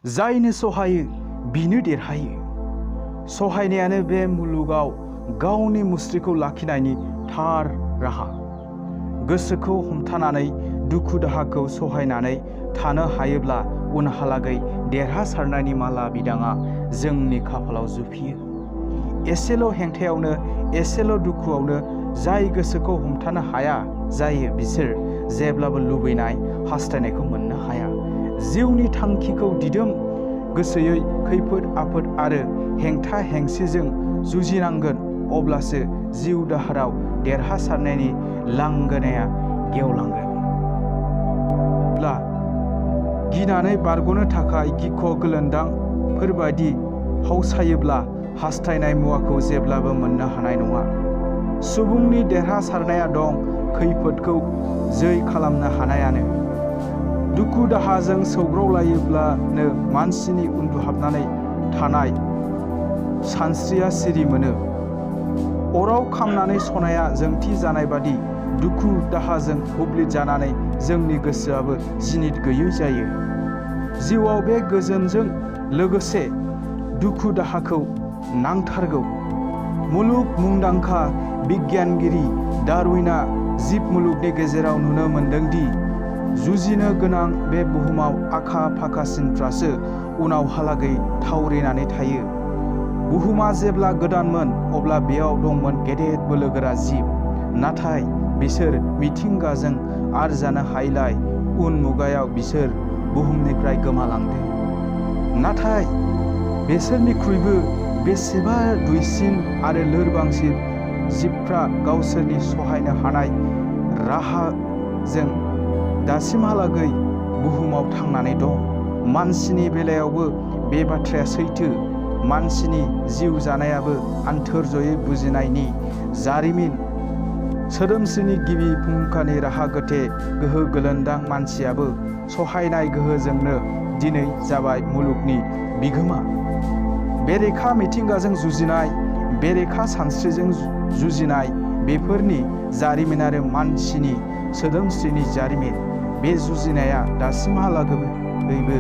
जायनो सहायो बिनो देरहायो। सहायनायानो बे मुलुगाव गावनि मुस्रिखौ लाखिनायनि थार राहा। गोसोखौ हमथानानै दुखु दाहाखौ सहायनानै थानो हायोब्ला उनहालागै देरहासारनायनि माला बिदाङा जोंनि खाफालाव जुफियो। एसेल' हेंथायावनो एसेल' दुखुआवनो जाय गोसोखौ हमथानो हाया जायो बिसोर जेब्लाबो लुबैनाय हास्थायनायखौ मोननो हाया। जिउनि थांखिखौ दिदोम गोसोयै खैफोद आफोद आरो हेंथा हेंसिजों जुजिनांगोन, अब्लासो जिउ दाहाराव देरहासारनायनि लांगोनाया गेवलांगोन। गिनानै बारग'नो थाखाय गिख' गोलोन्दांफोरबायदि फावसायोब्ला हास्थायनाय मुवाखौ जेब्लाबो मोननो हानाय नङा। सुबुंनि देरहासारनाया दं खैफोदखौ जै खालामनो हानायानो। दुखु दाहाजों सौग्रावलायोब्लानो मानसिनि उन्दुहाबनानै थानाय सानस्रिया सिरि मोनो। अराव खामनानै सनाया जोंथि जानाय बादि दुखु दाहाजों हुब्लिद जानानै जोंनि गोसोआबो जिनिद गैयै जायो। जिउआव बे गोजोनजों लोगोसे दुखु दाहाखौ नांथारगौ। मुलुग मुंदांखा बिगियानगिरि डारउइनआ जिब मुलुगनि गेजेराव नुनो मोन्दोंदि जुजिनो गोनां बे बुहुमाव आखा फाखासिनफ्रासो उनावहालागै थावरिनानै थायो। बुहुमा जेब्ला गोदानमोन अब्ला बेयाव दंमोन गेदेर बोलोगोरा जिब, नाथाय बिसोर मिथिंगाजों आरजानो हायैलाय उन मुगायाव बिसोर बुहुमनिफ्राय गोमालांदों। नाथाय बिसोरनिख्रुइबो बेसेबा दुइसिन आरो लोरबांसिन जिबफ्रा गावसोरनि सहायनो हानाय राहाजों दासिमहालागै बुहुमाव थांनानै दं। मानसिनि बेलायावबो बे बाथ्राया सैथो। मानसिनि जिउ जानायाबो आन्थोरजयै बुजिनायनि जारिमिन। सोदोमस्रिनि गिबि फुंखानि राहा गोथे गोहो गोलोन्दां मानसियाबो सहायनाय गोहोजोंनो दिनै जाबाय मुलुगनि बिगोमा। बेरेखा मिथिंगाजों जुजिनाय, बेरेखा सानस्रिजों जुजिनाय, बेफोरनि जारिमिन आरो मानसिनि सोदोमस्रिनि जारिमिन, बे जुजिनाया दासिमहालागैबो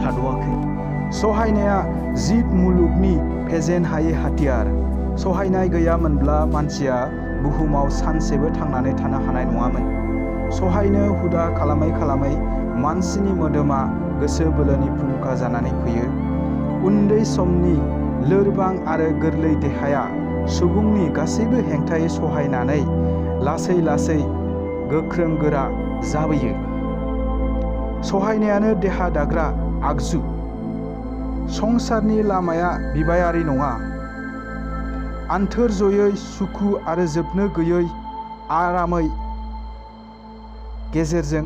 थाद'आखै। सहायनाया जिब मुलुगनि फेजेन हायै हाथियार। सहायनाय गैयामोनब्ला मानसिया बुहुमाव सानसेबो थांनानै थानो हानाय नङामोन। सहायनो हुदा खालामै खालामै मानसिनि मोदोमा गोसो बोलोनि फुंखा जानानै फैयो। उन्दै समनि लोरबां आरो गोरलै देहाया सुबुंनि गासैबो हेंथायै सहायनानै लासै लासै गोख्रों गोरा जाबोयो। सहायनायानो देहा दाग्रा आगजु। संसारनि लामाया बिबायारि नङा। आन्थोरजयै सुखु आरो जोबनो गैयै आरामै गेजेरजों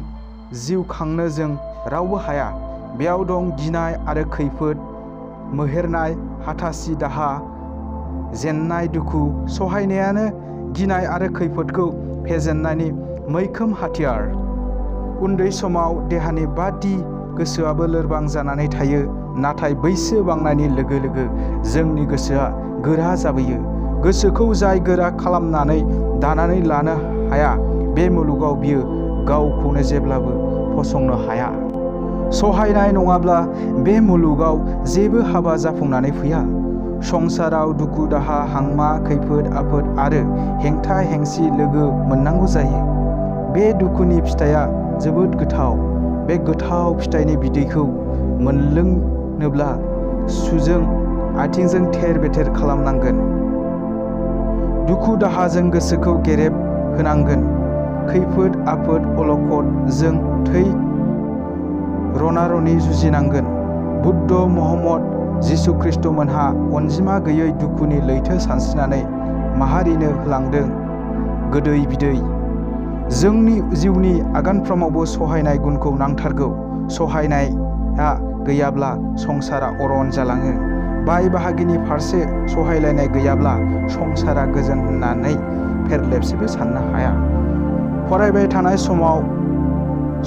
जिउ खांनो जों रावबो हाया। बेयाव दं गिनाय आरो खैफोद, मोहेरनाय हाथासि दाहा, जेननाय दुखु। सहायनायानो गिनाय आरो खैफोदखौ फेजेननायनि मैखोम हाथियार। उन्दै समाव देहानि बादि गोसोआबो लोरबां जानानै थायो, नाथाय बैसो बांनायनि लोगो लोगो जोंनि गोसोआ गोरा जाबोयो। गोसोखौ जाय गोरा खालामनानै दानानै लानो हाया, बे मुलुगाव बियो गावखौनो जेब्लाबो फसंनो हाया। सहायनाय नङाब्ला बे मुलुगाव जेबो हाबा जाफुंनानै फैया। संसाराव दुखु दाहा, हांमा, खैफोद आफोद आरो हेंथा हेंसि लोगो मोननांगौ जायो। बे दुखुनि फिथाइया जोबोद गोथाव। बे गोथाव फिथाइनि बिदैखौ मोनलोंनोब्ला सुजों आथिंजों थेर बेथेर खालामनांगोन। दुखु दाहाजों गोसोखौ गेरेब होनांगोन। खैफोद आफोद अलखदजों थै रना-रनि जुजिनांगोन। बुद्ध, महम्मद, जिसु ख्रिस्टमोनहा अनजिमा गैयै दुखुनि लैथो सानस्रिनानै माहारिनो होलांदों गोदै बिदै। जोंनि जिउनि आगानफ्रोमावबो सहायनाय गुनखौ नांथारगौ। सहायनाया गैयाब्ला संसारा अरन जालाङो। बाय बाहागिनि फारसे सहायलायनाय गैयाब्ला संसारा गोजोन होननानै फेरलेबसेबो साननो हाया। फरायबाय थानाय समाव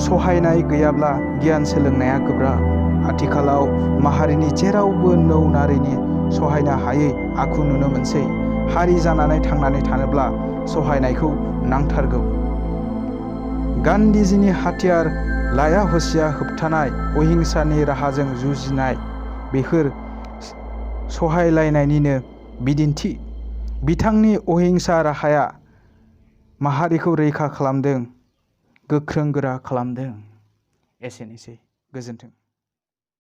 सहायनाय गैयाब्ला गियान सोलोंनाया गोब्राब। आथिखालाव माहारिनि जेरावबो नौ नारिनि सहायनो हायै आखु नुनो मोनसै। हारि जानानै थांनानै थानोब्ला सहायनायखौ नांथारगौ। गान्धीजीनि हाथियार लाया हसिया होबथानाय अहिंसानि राहाजों जुजिनाय बेफोर सहायलायनायनिनो बिदिन्थि। बिथांनि अहिंसा राहाया माहारिखौ रैखा खालामदों, गोख्रों गोरा खालामदों। एसेनोसै, गोजोन्थों।